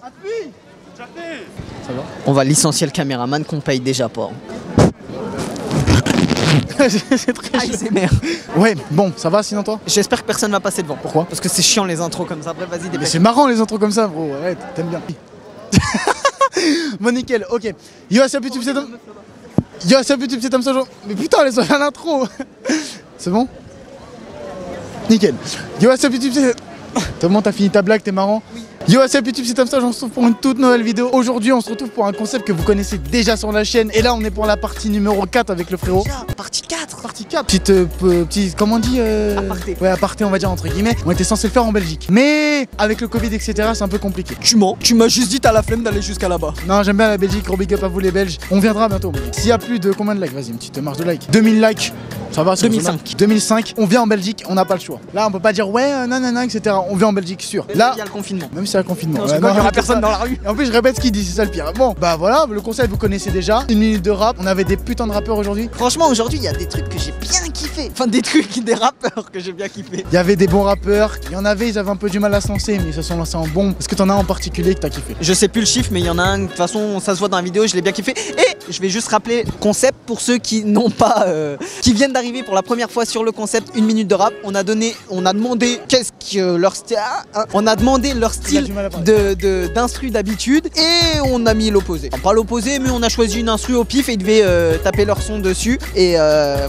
Appuie. Ça va? On va licencier le caméraman qu'on paye déjà pas. C'est très ASMR. Ouais, bon, ça va sinon toi? J'espère que personne va passer devant. Pourquoi? Parce que c'est chiant les intros comme ça. Bref, vas-y, Mais dépêche. c'est marrant les intros comme ça, bro. Arrête, t'aimes bien. Bon, nickel, ok. Yo, c'est YouTube, c'est comme... Yo, c'est YouTube, c'est comme ça. Mais putain, laisse-moi faire l'intro. C'est bon? Nickel. Yo, c'est YouTube, c'est... Comment t'as fini ta blague, t'es marrant? Oui. Yo, what's up YouTube, c'est Tom Sage, on se retrouve pour une toute nouvelle vidéo. Aujourd'hui, on se retrouve pour un concept que vous connaissez déjà sur la chaîne. Et là, on est pour la partie numéro 4 avec le frérot. Déjà, partie 4. Partie 4. Petite, comment on dit Aparté. Ouais, aparté, on va dire entre guillemets. On était censé le faire en Belgique. Mais avec le Covid, etc., c'est un peu compliqué. Tu mens. Tu m'as juste dit t'as la flemme d'aller jusqu'à là-bas. Non, j'aime bien la Belgique, gros big up à vous les Belges. On viendra bientôt. S'il y a plus de combien de likes, vas-y, une petite marge de likes. 2000 likes. Ça va, 2005. 2005, on vient en Belgique, on n'a pas le choix. Là, on peut pas dire ouais, non, etc. On vient en Belgique, sûr. Là, il y a le confinement. même si c'est un confinement. Non, il y aura personne dans la rue. Et en plus, je répète ce qu'il dit, c'est ça le pire. Bon, bah voilà, le concept vous connaissez déjà. Une minute de rap. On avait des putains de rappeurs aujourd'hui. Franchement, aujourd'hui, il y a des trucs que j'ai bien kiffé. Enfin, des trucs, des rappeurs que j'ai bien kiffé. Il y avait des bons rappeurs. Il y en avait, ils avaient un peu du mal à se lancer, mais ils se sont lancés en bon. Est-ce que t'en as un en particulier que t'as kiffé? Je sais plus le chiffre, mais il y en a un. De toute façon, ça se voit dans la vidéo, je l'ai bien kiffé. Et je vais juste rappeler le concept pour ceux qui n'ont pas, qui viennent d'arriver pour la première fois sur le concept une minute de rap. On a demandé qu'est-ce que leur style, on a demandé leur style d'instru d'habitude et on a mis l'opposé. Enfin, pas l'opposé, mais on a choisi une instru au pif et ils devaient taper leur son dessus. Et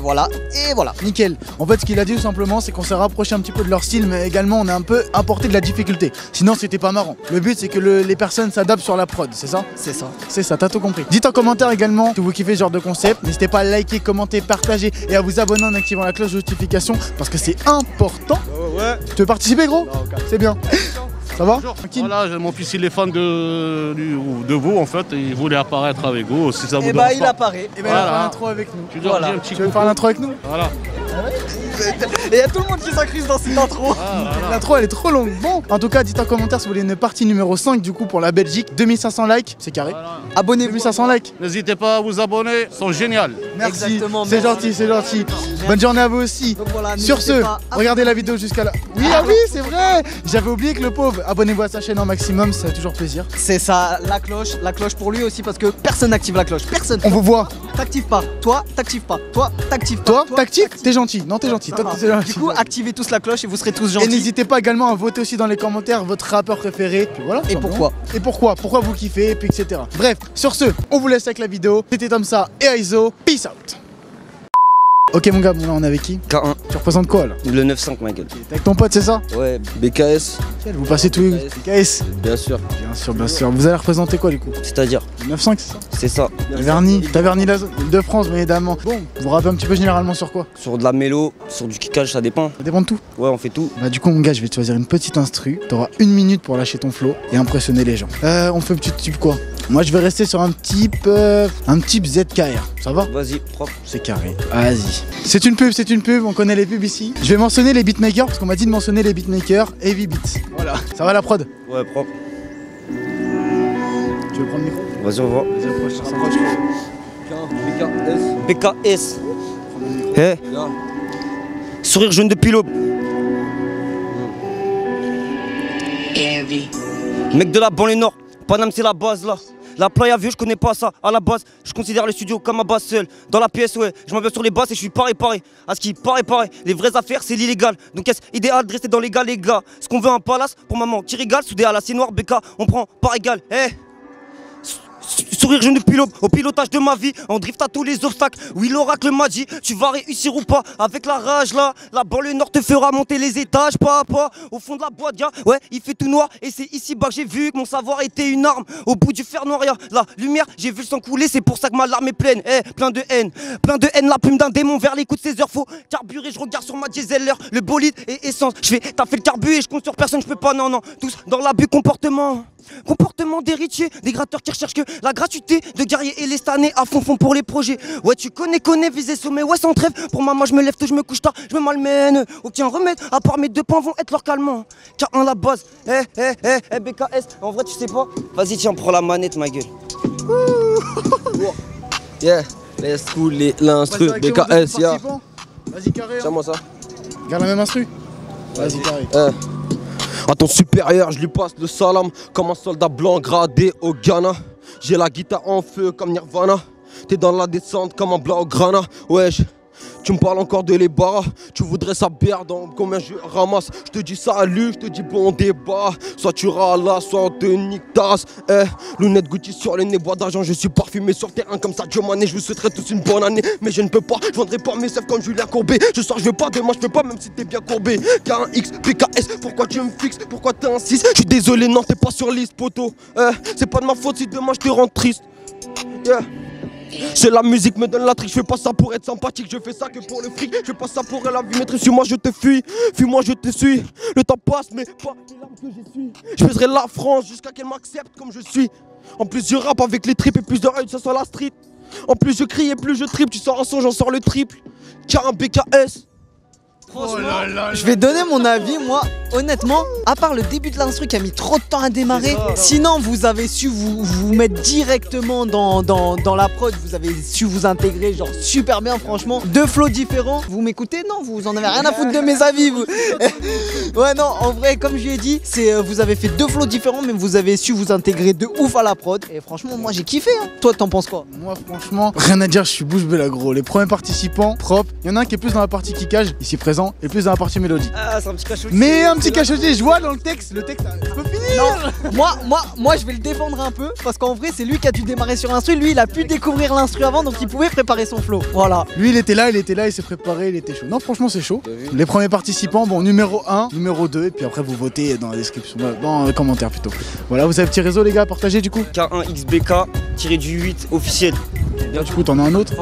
voilà. Et voilà. Nickel. En fait, ce qu'il a dit tout simplement, c'est qu'on s'est rapproché un petit peu de leur style, mais également on a un peu apporté de la difficulté. Sinon, c'était pas marrant. Le but, c'est que les personnes s'adaptent sur la prod, c'est ça? C'est ça. C'est ça, t'as tout compris. Dites en commentaire également que vous kiffez ce genre de concept. N'hésitez pas à liker, commenter, partager et à vous abonner en activant la cloche de notification parce que c'est important. Ouais. Tu veux participer, gros? C'est bien. Ça va? Voilà, mon fils il est fan de vous en fait, et il voulait apparaître avec vous. Si ça vous Et dérange il pas. apparaît. Et ben, il va faire l'intro avec nous. Tu dois dire un petit Tu veux faire l'intro avec nous? Voilà. Et il y a tout le monde qui s'incruste dans cette intro. L'intro elle est trop longue. Bon, en tout cas, dites en commentaire si vous voulez une partie numéro 5 du coup pour la Belgique. 2500 likes, c'est carré. Voilà. Abonnez-vous. 2500 likes. N'hésitez pas à vous abonner, ils sont géniaux. Merci. Exactement, C'est merci. gentil, c'est gentil. Bonne journée à vous aussi. Donc voilà, Sur n'hésitez ce, pas à- regardez la vidéo jusqu'à là. Oui, ah oui, c'est vrai. J'avais oublié que le pauvre. Abonnez-vous à sa chaîne en maximum, ça fait toujours plaisir. C'est ça, la cloche pour lui aussi parce que personne n'active la cloche. Personne. On vous voit. T'actives pas. Toi, t'actives pas. Toi, t'actives pas. Toi, tactique, t'es gentil. Non, t'es gentil. Ça Toi, va. t'es gentil. Du coup, activez tous la cloche et vous serez tous Et gentils. n'hésitez pas également à voter aussi dans les commentaires votre rappeur préféré. Puis voilà. tout Et simplement. pourquoi. Et pourquoi vous kiffez, et puis etc. Bref, sur ce, on vous laisse avec la vidéo. C'était Tomsa et Aizo. Peace out. Ok mon gars, bon là on est avec qui? K1, Tu représentes quoi là? le 9-5 ma gueule. T'es avec ton pote, c'est ça? Ouais, BKS, Vous passez tous les KS. bien sûr. Bien sûr, bien sûr. Vous allez représenter quoi du coup? C'est-à-dire, Le 9-5 c'est ça? c'est ça. T'as verni la zone de France, bien évidemment. Bon, vous rappez un petit peu généralement sur quoi? Sur de la mélo, sur du kickage, ça dépend. Ça dépend de tout. Ouais, on fait tout. Bah du coup mon gars, je vais te choisir une petite instru. T'auras une minute pour lâcher ton flow et impressionner les gens. On fait un petit type quoi? Moi je vais rester sur un type ZKR. Ça va? Vas-y, propre. C'est carré. Vas-y. C'est une pub, on connaît les pubs ici. Je vais mentionner les beatmakers parce qu'on m'a dit de mentionner les beatmakers Heavy Beats. Voilà. Ça va la prod? Ouais, propre. Tu veux prendre le micro? Vas-y, on va. Vas-y, approche. BKS. Eh. Sourire jaune depuis l'aube. Mec de la banlieue nord, Paname c'est la base là. La playa vieux, je connais pas ça. À la base, je considère le studio comme ma base seule. Dans la pièce, ouais, je m'en vais sur les basses et je suis paré. À ce qui paraît. Les vraies affaires, c'est l'illégal. Donc est-ce idéal de rester dans l'égal, les gars? Ce qu'on veut un palace pour maman qui régale, soudé à la noir, BK, on prend par égal. Eh. Sourire jeune depuis l'aube, au pilotage de ma vie, en drift à tous les obstacles. Oui, l'oracle m'a dit, tu vas réussir ou pas. Avec la rage là, la banlieue nord te fera monter les étages, pas à pas. Au fond de la boîte, gars, ouais, il fait tout noir. Et c'est ici bas que j'ai vu que mon savoir était une arme. Au bout du fer noir, y'a la lumière, j'ai vu le sang couler. C'est pour ça que ma larme est pleine, plein de haine. La plume d'un démon vers les coups de 16 heures. Faut carburer, je regarde sur ma diesel, le bolide et essence. Je fais t'as fait le carbu et je compte sur personne, je peux pas, non. Tous dans l'abus, comportement d'héritier, des gratteurs qui recherchent que la gratuité, de guerriers et les stanés à fond pour les projets. Ouais, tu connais, viser sommet, ouais, sans trêve. Pour maman, je me lève tôt, je me couche tard, je me malmène. Aucun remède, à part mes 2 points vont être leur calmant. K1 la base, BKS, en vrai, tu sais pas. Vas-y, tiens, prends la manette, ma gueule. Yeah, let's cool, l'instru, BKS, yeah. Vas-y carré. Tiens-moi ça. Garde la même instru. Vas-y carré. À ton supérieur, je lui passe le salam comme un soldat blanc gradé au Ghana. J'ai la guitare en feu comme Nirvana. T'es dans la descente comme un blanc au grana. Wesh, tu me parles encore de les barras. Tu voudrais sa bière dans combien je ramasse. Je te dis salut, je te dis bon débat. Soit tu râles, soit on te nique tasse. Lunettes Gucci sur le nez, bois d'argent. Je suis parfumé sur terrain comme ça, Dieu Mané. Je vous souhaiterais tous une bonne année, mais je ne peux pas. Je vendrai pas mes sèvres comme Julien Courbet. Ce soir je veux pas, demain je peux pas, même si t'es bien courbé. K1X, PKS, pourquoi tu me fixes? Pourquoi t'insistes? Je suis désolé, non, t'es pas sur liste, poteau. C'est pas de ma faute si demain je te rends triste. Yeah. C'est la musique me donne la trique, je fais pas ça pour être sympathique, je fais ça que pour le fric, je fais pas ça pour la vie, maître, suis-moi je te fuis, fuis-moi je te suis, le temps passe mais pas les larmes que j'essuie, je faiserai la France jusqu'à qu'elle m'accepte comme je suis, en plus je rappe avec les tripes et plus de ride, ça soit la street, en plus je crie et plus je tripe, tu sors un son, j'en sors le triple, K1 BKS. Franchement, je vais donner mon avis, moi, honnêtement, à part le début de l'instru qui a mis trop de temps à démarrer, sinon vous avez su vous mettre directement dans la prod, vous avez su vous intégrer genre super bien franchement. Deux flows différents, vous m'écoutez? Non, vous en avez rien à foutre de mes avis vous. Ouais non, en vrai comme je lui ai dit, vous avez fait deux flows différents mais vous avez su vous intégrer de ouf à la prod et franchement moi j'ai kiffé hein. Toi t'en penses quoi? Moi franchement, rien à dire, je suis bouche bée là gros. Les premiers participants, propres, il y en a un qui est plus dans la partie kickage, ici présent, et plus dans la partie mélodie. Ah c'est un petit cachotier. Mais un petit cachotier, je vois dans le texte peut finir. Non, moi je vais le défendre un peu parce qu'en vrai c'est lui qui a dû démarrer sur l'instru, lui il a pu découvrir l'instru avant donc il pouvait préparer son flow. Voilà. Lui il était là, il s'est préparé, il était chaud. Non franchement c'est chaud. Les premiers participants, bon numéro 1, numéro 2 et puis après vous votez dans la description, dans les commentaires plutôt. Voilà, vous avez un petit réseau les gars, partagez du coup. K1XBK-8 officiel. Là, du coup t'en as un autre.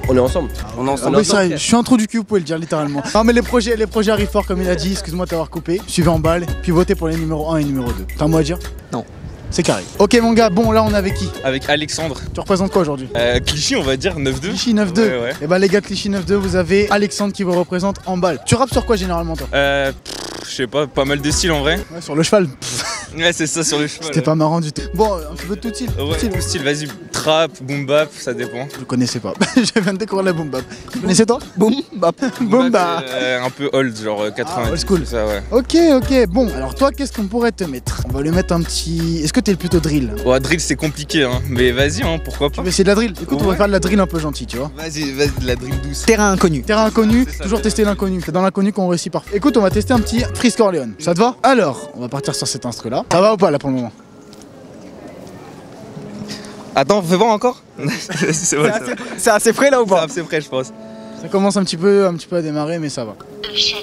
On est ensemble. On est ensemble. Oui, ça, je suis un trou du cul, vous pouvez le dire littéralement. Non mais les projets arrivent fort comme il a dit, excuse-moi de t'avoir coupé. Suivez en balle, puis votez pour les numéros 1 et numéro 2. T'as un mot à dire? Non. C'est carré. Ok mon gars, bon là on est avec qui? Avec Alexandre. Tu représentes quoi aujourd'hui? Clichy on va dire 9-2. Clichy 9-2. Ouais. Et bah les gars de Clichy 9-2, vous avez Alexandre qui vous représente en balle. Tu rappes sur quoi généralement toi? Je sais pas mal de styles en vrai. Ouais, sur le cheval. Ouais c'est ça sur le cheval. C'était pas marrant du tout. Bon, un petit peu de tout style. Ouais, tout style, vas-y, trap, boom bap, ça dépend. Je connaissais pas. Je viens de découvrir la boom bap. Tu connaissais toi? Boum bap. Boom bap. Un peu old, genre 90. old school. Ça, ouais. Ok, bon. Alors toi, qu'est-ce qu'on pourrait te mettre? On va lui mettre un petit... Est-ce que t'es plutôt drill? Ouais, drill c'est compliqué hein, mais vas-y hein, pourquoi Tu pas. veux essayer de la drill? Écoute, on va faire de la drill un peu gentille, tu vois. Vas-y, de la drill douce. Terrain inconnu. Terrain inconnu, C'est ça, toujours c'est tester l'inconnu. C'est dans l'inconnu qu'on réussit parfait. Écoute, on va tester un petit Frisk Orléans. Ça te va? Alors, on va partir sur cet instru là. Ça va ou pas là pour le moment? Attends, fais voir encore. C'est bon, C'est assez frais là ou pas? c'est prêt je pense. Ça commence un petit peu à démarrer, mais ça va. Tu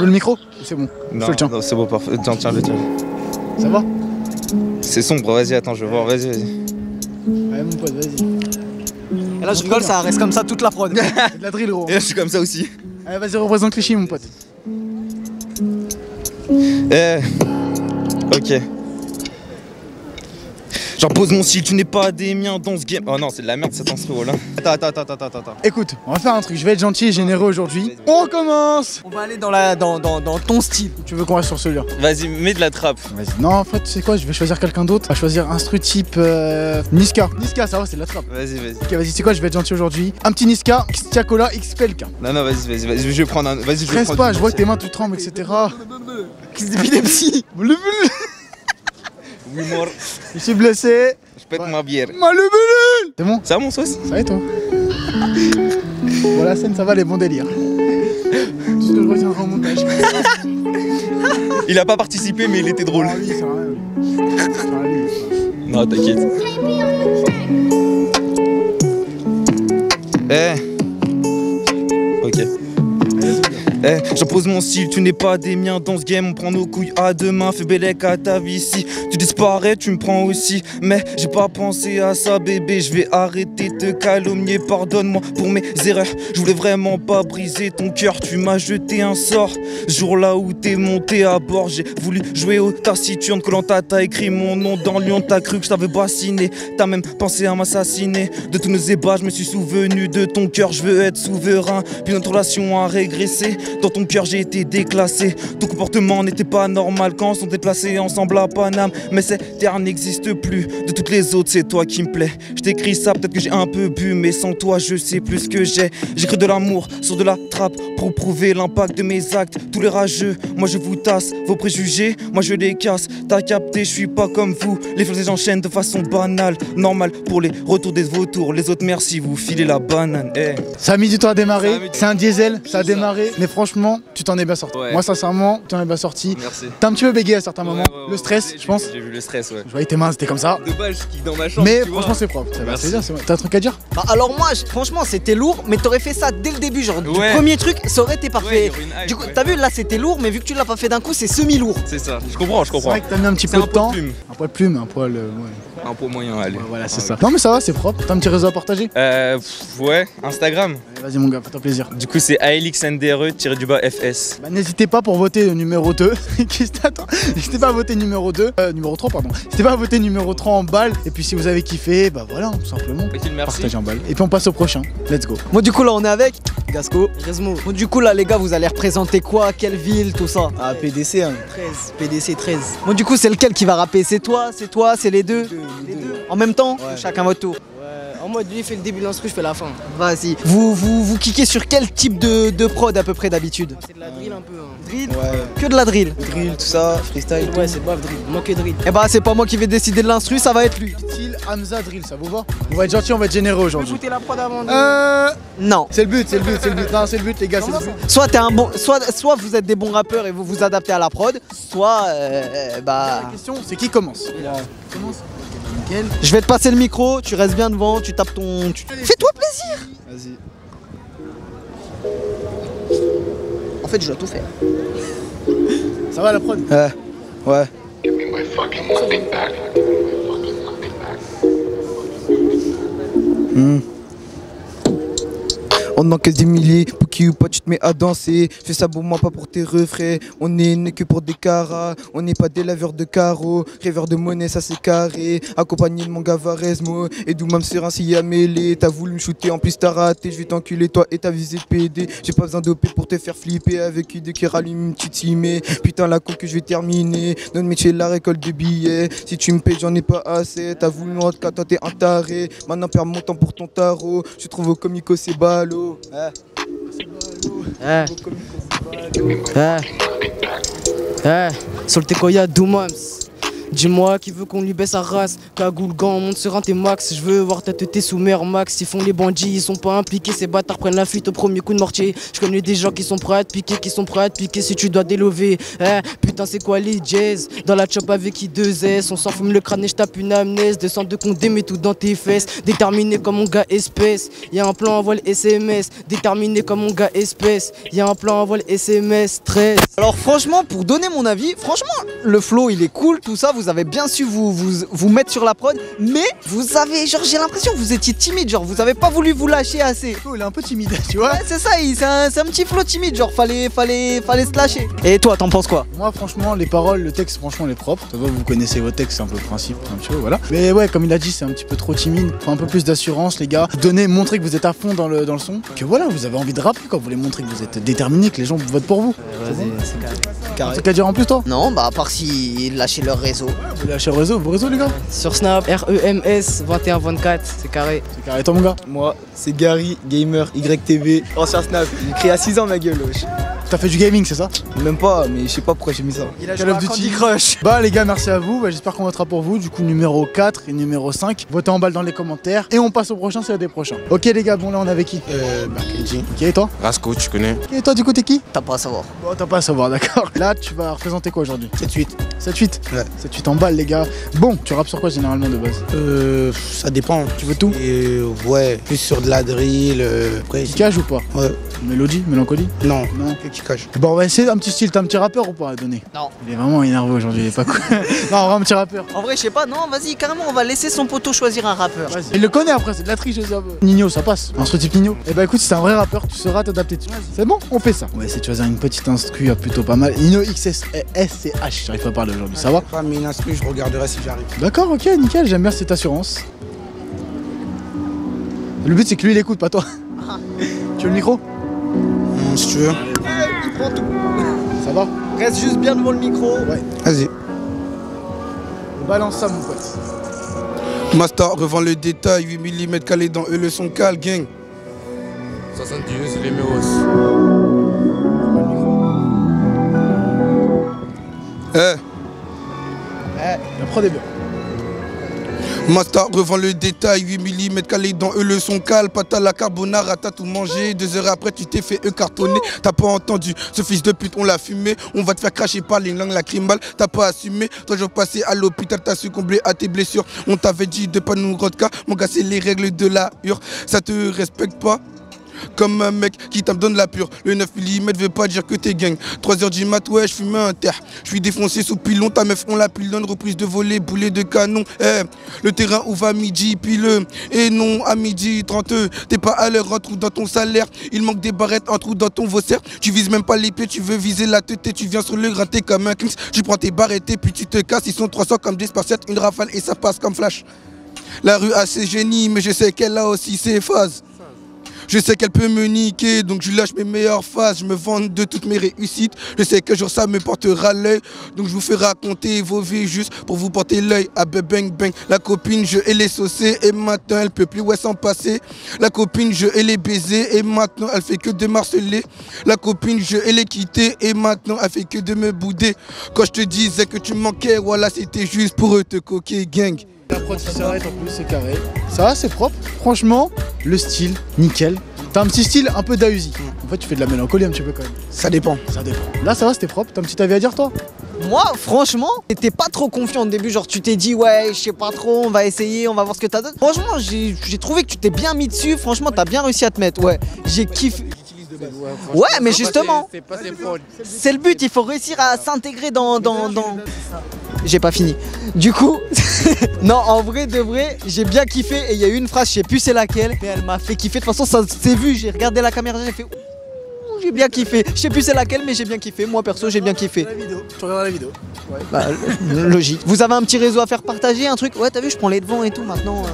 veux le micro? C'est bon. Non, Je le tiens. non c'est bon, parfait. Tiens, le tiens. Ça va? C'est sombre, vas-y, attends, je vais voir, vas-y. Ouais, mon pote, vas-y. Et là je rigole, ça reste comme ça toute la prod. C'est de la drill, gros. Et là, je suis comme ça aussi. Allez, vas-y, représente Clichy, mon pote. Ok. J'impose mon style, tu n'es pas des miens dans ce game. Oh non, c'est de la merde cet instru là. Attends. Écoute, on va faire un truc. Je vais être gentil et généreux aujourd'hui. On recommence! On va aller dans ton style. Tu veux qu'on reste sur celui-là? Vas-y, mets de la trappe. Vas-y. Non, en fait, tu sais quoi? Je vais choisir quelqu'un d'autre. On va choisir instru type Niska. Niska, ça va, c'est de la trappe. Vas-y. Ok, vas-y, c'est quoi? Je vais être gentil aujourd'hui. Un petit Niska, Xtiakola, XPLK. Non, vas-y, je vais prendre un. Vas-y, je vais Stresse prendre. pas, je vois que tes mains tu trembles, etc. Crise d'épilepsie. Oui, mort. Je suis blessé. Je pète ma bière. C'est bon? Ça va mon sauce? Ça va et toi? Bon, la scène, ça va, les bons délires. Tout ce que je retiendrai au montage. Il a pas participé, mais il était drôle. Ah oui, ça va, oui. Ça va, lui. Non, t'inquiète. Ok. J'impose mon style, tu n'es pas des miens dans ce game. On prend nos couilles à deux mains, fais bellec à ta vie. Si tu disparais, tu me prends aussi. Mais j'ai pas pensé à ça, bébé. Je vais arrêter de te calomnier. Pardonne-moi pour mes erreurs. Je voulais vraiment pas briser ton cœur. Tu m'as jeté un sort. Ce jour-là où t'es monté à bord, j'ai voulu jouer au taciturne. Colanta, t'as écrit mon nom dans Lyon. T'as cru que je t'avais bassiné. T'as même pensé à m'assassiner. De tous nos ébats, je me suis souvenu de ton cœur. Je veux être souverain. Puis notre relation a régressé. Dans ton cœur j'ai été déclassé. Ton comportement n'était pas normal quand on s'est déplacés ensemble à Paname. Mais cette terre n'existe plus. De toutes les autres c'est toi qui me plais. Je t'écris ça, peut-être que j'ai un peu bu, mais sans toi je sais plus ce que j'ai. J'écris de l'amour sur de la trappe pour prouver l'impact de mes actes. Tous les rageux, moi je vous tasse. Vos préjugés, moi je les casse. T'as capté, je suis pas comme vous. Les choses j'enchaîne de façon banale. Normal pour les retours des vautours. Les autres merci, vous filez la banane. Ça a mis du temps à démarrer, c'est un diesel, ça a démarré, mais franchement, tu t'en es bien sorti. Moi, sincèrement, tu t'en es bien sorti. Merci. T'as un petit peu bégayé à certains moments, le stress, je pense. J'ai vu le stress, ouais. Je voyais tes mains, c'était comme ça. Dommage qu'il dans ma chambre. Mais franchement, c'est propre. Ça va, c'est bien, t'as un truc à dire? Bah, alors moi, franchement, c'était lourd, mais t'aurais fait ça dès le début, genre du Ouais. premier truc, ça aurait été parfait. Ouais, il y aurait une hype, du coup, ouais. t'as vu, là c'était lourd, mais vu que tu l'as pas fait d'un coup, c'est semi-lourd. C'est ça, je comprends, je C'est comprends. vrai que t'as mis un petit C'est peu un de poil temps. plume. Un poil plume, un poil. Ouais. Un peu moyen, allez. Ouais, voilà, c'est ça. Non, mais ça va, c'est propre. T'as un petit réseau à partager? Ouais, Instagram. Allez, vas-y, mon gars, fais-toi plaisir. Du coup, c'est ALXNDRE-FS. Bah, n'hésitez pas pour voter le numéro 2. Attends, n'hésitez pas à voter numéro 2. Numéro 3, pardon. N'hésitez pas à voter numéro 3 en balle. Et puis si vous avez kiffé, bah voilà, tout simplement. Merci. Partagez en balle. Et puis on passe au prochain. Let's go. Moi, du coup, là, on est avec Gasco, Resmo. Bon, du coup, là, les gars, vous allez représenter quoi? Quelle ville? Tout ça? Ah, PDC, hein. 13. PDC 13. Bon, du coup, c'est lequel qui va rapper? C'est toi? C'est les deux? Les deux. En même temps? Ouais. Chacun votre tour. En mode, lui, il fait le début de l'instru, je fais la fin. Vas-y. Vous kickez sur quel type de prod à peu près d'habitude? C'est de la drill un peu. Hein. Drill? Ouais. Que de la drill. Drill, tout ça, freestyle. Ouais, c'est baf drill. Manque drill. Eh bah, c'est pas moi qui vais décider de l'instru, ça va être lui. Style Hamza Drill, ça vous va? On va être gentil, on va être généreux aujourd'hui. Écoutez la prod avant de. Non. C'est le but, c'est le but, c'est le but. Non, c'est le but, les gars, c'est le but. Soit t'es un bon, soit vous êtes des bons rappeurs et vous vous adaptez à la prod, soit La question, c'est qui commence? Commence. Nickel. je vais te passer le micro, tu restes bien devant, tu tapes ton. Fais-toi plaisir. Vas-y. En fait, je dois tout faire. Ça va la prod? Ouais. On encaisse des milliers, pour qui ou pas tu te mets à danser. Fais ça pour moi, pas pour tes refrains. On est né que pour des caras, on n'est pas des laveurs de carreaux. Rêveurs de monnaie, ça c'est carré. Accompagné de mon gars Varesmo. Et d'où même sur un s'y a mêlé. T'as voulu me shooter, en plus t'as raté. Je vais t'enculer toi et ta visée PD. J'ai pas besoin d'OP pour te faire flipper. Avec idée qui rallume une petite cimée. Putain la coque que je vais terminer. Notre métier la récolte de billets. Si tu me payes, j'en ai pas assez. T'as voulu me rendre qu'à toi t'es un taré. Maintenant perds mon temps pour ton tarot. Je trouve au comico c'est ballot. Soltekoya Doumams. Dis-moi qui veut qu'on lui baisse sa race. Cagoule, gant, monte sur un T-Max. Je veux voir ta tête sous mer max. Ils font les bandits, ils sont pas impliqués. Ces bâtards prennent la fuite au premier coup de mortier. Je connais des gens qui sont prêts à te piquer, qui sont prêts à te piquer si tu dois délover. Putain, c'est quoi les jazz? Dans la chop avec qui 2S. On s'en fume le crâne et je tape une amnèse. Descends de condé, mets tout dans tes fesses. Déterminé comme mon gars espèce. Y'a un plan, envoie le SMS. Déterminé comme mon gars espèce. Y'a un plan, envoie le SMS. 13. Alors franchement, pour donner mon avis, franchement, le flow il est cool, tout ça, vous avez bien su vous mettre sur la prod, mais vous avez, genre j'ai l'impression que vous étiez timide, genre vous avez pas voulu vous lâcher assez. Oh, il est un peu timide, tu vois. Ouais, c'est ça, c'est un petit flow timide, genre fallait se lâcher. Et toi, t'en penses quoi? Moi, franchement, les paroles, le texte, franchement, il est propre. Ça va, vous connaissez vos textes, c'est un peu le principe, un petit peu, voilà. Mais ouais, comme il a dit, c'est un petit peu trop timide. Faut un peu plus d'assurance, les gars. Montrer que vous êtes à fond dans le son. Que voilà, vous avez envie de rapper, quoi. Vous voulez montrer que vous êtes déterminé, que les gens votent pour vous. Vas-y, c'est carré. Un truc à dire en plus, toi? Non, bah à part si lâcher leur réseau. Vous lâchez vos réseaux, les gars? Sur Snap, REMS 2124, c'est carré. C'est carré, toi, mon gars? Moi, c'est Gary, gamer, YTV, ancien Snap. J'ai créé à 6 ans ma gueule, wesh. T'as fait du gaming, c'est ça? Même pas, mais je sais pas pourquoi j'ai mis ça. Il a Call of Duty. Crush. Bah les gars, merci à vous. Bah, j'espère qu'on votera pour vous. Du coup, numéro 4 et numéro 5. Votez en balle dans les commentaires. Et on passe au prochain, c'est des prochains. Ok les gars, bon là on est avec qui? Kenji. Ok, et toi? Rasco, tu connais. Et toi du coup t'es qui? T'as pas à savoir. Bon, t'as pas à savoir, d'accord. Là, tu vas représenter quoi aujourd'hui? 7-8. 7-8? Ouais. 7-8 en balle les gars. Bon, tu rappes sur quoi généralement de base? Ça dépend. Tu veux tout? Et ouais, plus sur de la drill. Après, Qui cache ou pas? ouais. Mélodie? Mélancolie? Non, Non. que qui cache. Bon, on va essayer un petit style. T'as un petit rappeur ou pas à donner? Non. Il est vraiment énervé aujourd'hui, il est pas cool. Non, on va un petit rappeur. En vrai, je sais pas, non, vas-y, carrément, on va laisser son poteau choisir un rappeur. Vas-y. Il le connaît après, c'est de la triche, je sais un peu. Nino, ça passe. Un type Nino. Et bah écoute, si c'est un vrai rappeur, tu sauras t'adapter dessus. C'est bon, on fait ça. On va essayer de choisir une petite instru plutôt pas mal. Nino XSCH, j'arrive pas à parler aujourd'hui, ça va? Pas mis une instru, je regarderai si j'arrive. D'accord, ok, nickel, j'aime bien cette assurance. Le but c'est que lui il écoute, pas toi. Tu veux le micro? Si tu veux. prends tout. Ça va? Reste juste bien devant le micro. Ouais. Vas-y. Balance ça, mon pote. Master revend le détail, 8 mm calé dans eux le son cal, gang. 70, c'est les méros. La prod est bien. Master revend le détail, 8 mm calé dans eux le son cal. Pâte à la carbonara, t'as tout mangé. 2 heures après, tu t'es fait cartonner. T'as pas entendu, ce fils de pute, on l'a fumé. On va te faire cracher par les langues lacrymales. T'as pas assumé, 3 jours passés à l'hôpital, t'as succombé à tes blessures. On t'avait dit de pas nous rodka. Mon gars, c'est les règles de la hure. Ça te respecte pas? Comme un mec qui t'en donne la pure. Le 9 mm veut pas dire que t'es gang. 3h du mat, ouais, je fume un terre. Je suis défoncé sous pilon, ta meuf on la pilonne. Reprise de volée, boulet de canon. Le terrain ouvre à midi, pile. Et non, à midi 30. T'es pas à l'heure, un trou dans ton salaire. Il manque des barrettes, un trou dans ton vaussaire. Tu vises même pas les pieds, tu veux viser la tête. Et tu viens sur le gratter comme un Kings. Tu prends tes barrettes et puis tu te casses. Ils sont 300 comme des spartiates, une rafale et ça passe comme flash. La rue a ses génies, mais je sais qu'elle a aussi ses phases. Je sais qu'elle peut me niquer, donc je lâche mes meilleures phases. Je me vante de toutes mes réussites. Je sais que jour ça me portera l'œil. Donc je vous fais raconter vos vies juste pour vous porter l'œil. Ah ben bang bang. La copine, je hais les saucer et maintenant elle peut plus ouais s'en passer. La copine, je hais les baiser et maintenant elle fait que de marceler. La copine, je hais les quitter et maintenant elle fait que de me bouder. Quand je te disais que tu manquais, voilà c'était juste pour te coquer gang. La prod qui s'arrête en plus, c'est carré. Ça va, c'est propre. Franchement, le style, nickel. T'as un petit style un peu d'Auzi. En fait, tu fais de la mélancolie un petit peu quand même. Ça dépend. Ça dépend. Là, ça va, c'était propre. T'as un petit avis à dire, toi? Moi, franchement, t'étais pas trop confiant au début. Genre, tu t'es dit, ouais, je sais pas trop, on va essayer, on va voir ce que t'as donné. Franchement, j'ai trouvé que tu t'es bien mis dessus. Franchement, t'as bien réussi à te mettre. Ouais, j'ai kiffé. Ouais, mais justement, c'est le but. Il faut réussir à s'intégrer dans. J'ai pas fini. Du coup, non, en vrai de vrai, j'ai bien kiffé. Et il y a eu une phrase, je sais plus c'est laquelle, mais elle m'a fait kiffer. De toute façon, ça s'est vu. J'ai regardé la caméra, j'ai fait. J'ai bien kiffé. Je sais plus c'est laquelle, mais j'ai bien kiffé. Moi perso, j'ai bien kiffé. La vidéo. Tu regardes la vidéo. Ouais. Bah, logique. Vous avez un petit réseau à faire partager, un truc? Ouais, t'as vu, je prends les devants et tout maintenant.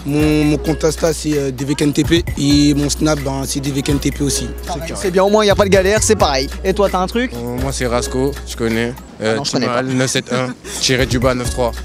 Mon compte Insta c'est DVKNTP et mon Snap ben, c'est DVKNTP aussi. C'est bien, au moins il n'y a pas de galère, c'est pareil. Et toi, t'as un truc? Moi, c'est Rasco, je connais. non, je connais pas. 971, tiré du bas 93.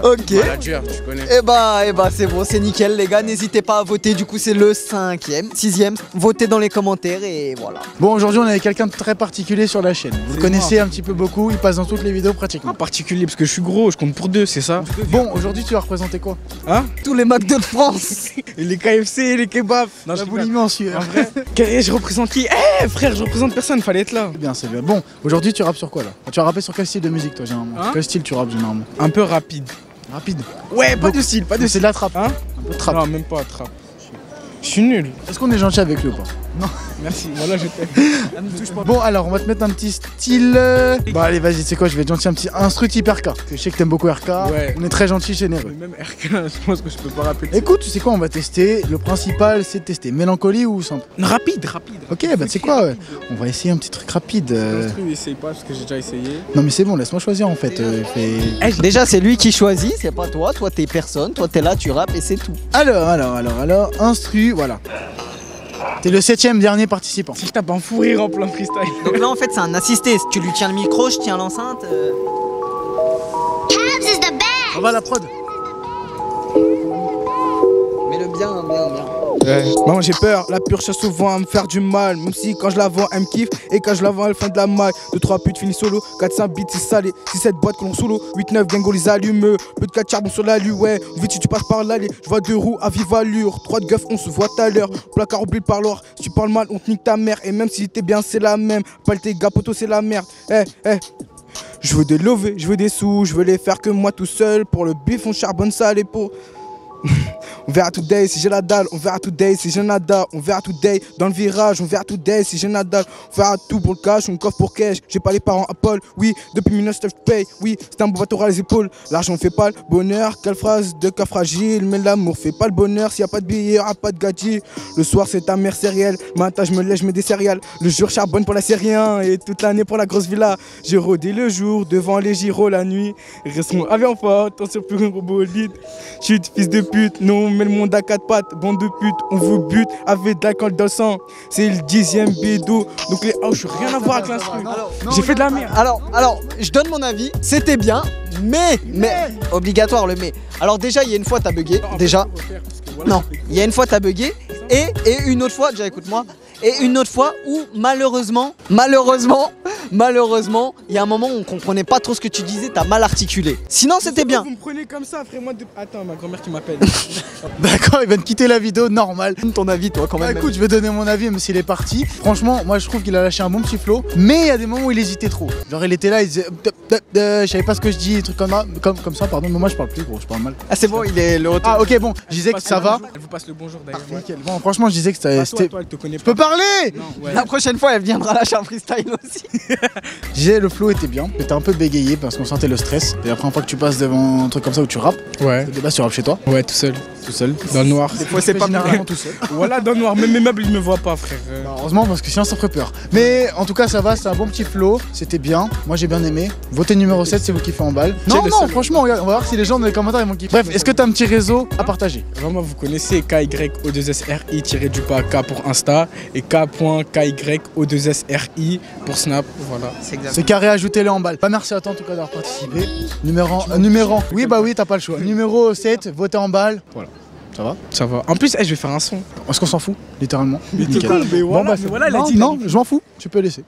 Ok. Manager, tu connais. Et bah c'est bon, c'est nickel les gars, n'hésitez pas à voter, du coup c'est le 5e, 6e, votez dans les commentaires et voilà. Bon, aujourd'hui on est avec quelqu'un de très particulier sur la chaîne. Vous le connaissez un petit peu beaucoup, il passe dans toutes les vidéos pratiquement. En particulier parce que je suis gros, je compte pour 2, c'est ça? Bon, aujourd'hui tu vas représenter quoi? Hein? Tous les McDo de France. Les KFC, les kebabs. Non, La boulimie en sueur. En vrai, je représente qui? Frère, je représente personne, fallait être là. C'est bien, c'est bien. Bon, aujourd'hui tu rappes sur quoi là? Tu vas rapper sur quel style de musique toi généralement? Hein? Quel style tu rappes généralement? Un peu rapide. Rapide. Ouais, pas de style, pas de C'est style. de la trappe. Hein? Un peu de trappe. Non, même pas trap. Je suis nul. Est-ce qu'on est gentil avec lui ou pas? Non. Merci, voilà, je t'aime. Bon, alors on va te mettre un petit style. Bon, allez, vas-y, c'est quoi? Je vais te gentil un petit instru type RK. Parce que je sais que t'aimes beaucoup RK. Ouais. On est très gentil, généreux. Même RK, je pense que je peux pas rappeler. Écoute, tu sais quoi? On va tester. Le principal, c'est de tester. Mélancolie ou simple? Rapide. Ok, bah tu sais quoi? On va essayer un petit truc rapide. L'instru, essaye pas parce que j'ai déjà essayé. Non, mais c'est bon, laisse-moi choisir en fait. Déjà c'est lui qui choisit, c'est pas toi, toi t'es personne, toi t'es là, tu rappes et c'est tout. Alors, instru, voilà. T'es le 7e dernier participant. Si je tape un fou rire en plein freestyle. Donc là en fait c'est un assisté, si tu lui tiens le micro, je tiens l'enceinte. On va à la prod. Mets-le bien. Maman j'ai peur, la pure cherche souvent à me faire du mal. Même si quand je la vends elle me kiffe et quand je la vends elle fait de la maille. 2-3 putes finis solo, 4-5 beats c'est salé. 6-7 boîtes que l'on solo, 8-9 gango les allume. Peu de 4 charbon sur la lue, ouais. Vite si tu passes par l'allée, je vois 2 roues à vive allure. 3 de gueuf, on se voit tout à l'heure. Placard oublié le parloir, si tu parles mal on te nique ta mère. Et même si t'es bien c'est la même, pas tes gars poto c'est la merde. Je veux des lovés, je veux des sous, je veux les faire que moi tout seul. Pour le bif on charbonne ça les pots. On verra today si j'ai la dalle, on verra today si j'ai nada, on verra today dans le virage, on verra today si j'ai la dalle, on verra tout pour le cash, on coffre pour cash, j'ai pas les parents Apple, oui, depuis 19 je paye, oui, c'est un beau bateau à les épaules, l'argent fait pas le bonheur, quelle phrase de cas fragile, mais l'amour fait pas le bonheur, s'il y a pas de billets, y'aura pas de gadget, le soir c'est ta mère céréale, matin je me lève, je mets des céréales, le jour charbonne pour la série 1 et toute l'année pour la grosse villa, j'ai rodé le jour devant les gyros la nuit, resteront avion fort, tant sur plus un robot lead, chute fils de pute, nous on met le monde à 4 pattes. Bande de pute, on vous bute avec de l'alcool dans le sang. C'est le 10e bédo. Donc les je suis rien à voir avec l'instru. J'ai fait de la merde. Alors, je donne mon avis, c'était bien, mais, obligatoire le mais. Alors déjà, il y a une fois t'as bugué, déjà. Non, il y a une fois t'as bugué, et une autre fois, déjà écoute-moi, et une autre fois où malheureusement, il y a un moment où on comprenait pas trop ce que tu disais, t'as mal articulé. Sinon c'était bien. Vous me prenez comme ça, frère, moi de... Attends, ma grand-mère qui m'appelle. D'accord, il vient de quitter la vidéo, normal. Donne ton avis toi quand même. Bah, écoute, je vais donner mon avis même s'il est parti. Franchement, moi je trouve qu'il a lâché un bon petit flow, mais il y a des moments où il hésitait trop. Genre il était là, il disait je savais pas ce que je dis, des trucs comme ça, pardon, mais moi je parle plus gros, je parle mal. Ah c'est bon, il est le retour. Ah ok bon, je disais que ça va. Elle vous passe le bonjour d'ailleurs. Nickel. Bon franchement je disais que c'était... Toi, elle te connaît Je peux parler. Non, ouais. La prochaine fois elle viendra lâcher un freestyle aussi. Je disais le flow était bien, j'étais un peu bégayé parce qu'on sentait le stress. Et la première fois que tu passes devant un truc comme ça où tu rappes, Ouais. de base tu rappes chez toi, Ouais, tout seul. tout seul. Dans le noir. Des fois c'est pas généralement tout seul. Voilà, dans le noir. Même mes meubles, ils me voient pas, frère. Bah, heureusement parce que sinon ça ferait peur. Mais en tout cas ça va, c'est un bon petit flow, c'était bien. Moi j'ai bien aimé. Votez numéro 7, c'est vous qui faites en balle. Non, le non, seul. franchement, regarde, on va voir si les gens dans les commentaires ils vont kiffer. Bref, est-ce que t'as un petit réseau à partager? Vraiment, vous connaissez KYO2SRI-K pour Insta et K.KYO2SRI pour Snap. Voilà. C'est carré, ajoutez-les en balle. Bah, merci à toi en tout cas d'avoir participé. Numéro. Oui, bah oui, t'as pas le choix. Numéro 7, votez en balle. Voilà. Ça va? Ça va. En plus, je vais faire un son. Est-ce qu'on s'en fout, littéralement? Mais Nickel. voilà, Bon, bah, mais voilà, elle a non, dit. non, je m'en fous, tu peux laisser.